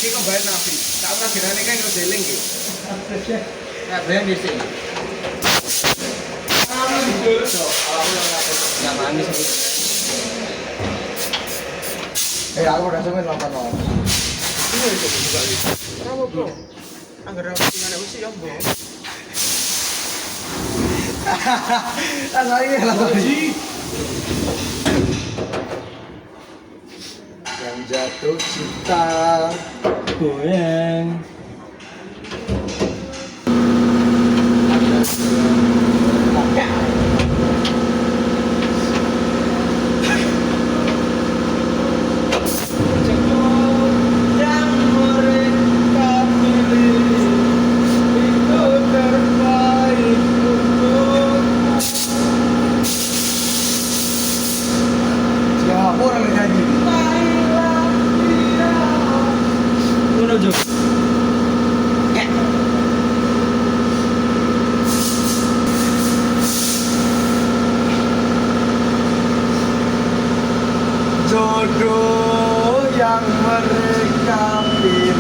Kiko bayar nafi, tak pernah girane kan ngedeling ki. Nah, bayar di sini. Nggak manis sih. Aku udah semen nonton lo. Ini itu juga gitu. Kenapa bro? Anggar aku tinggal usi ya bro. Lagi lagi. Yang jatuh cinta goyang. Jodoh yang mereka pilih.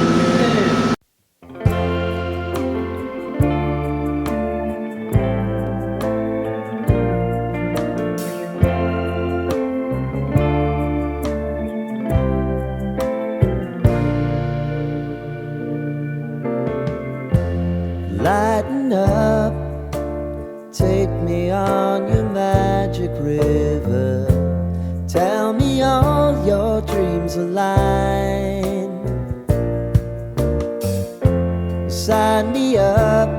Lighten up, take me on your magic river. Tell me all your dreams align. Sign me up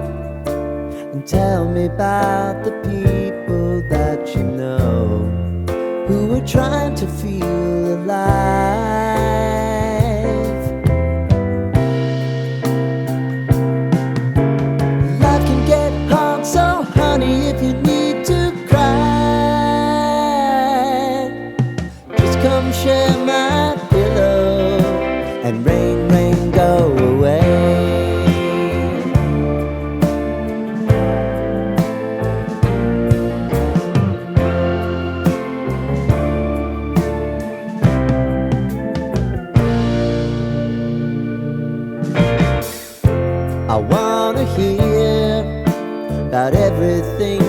and tell me about the people that you know who are trying to feel alive. Life can get hard, so honey, if you need to cry, just come share my pillow and rain, rain, go away. I wanna hear about everything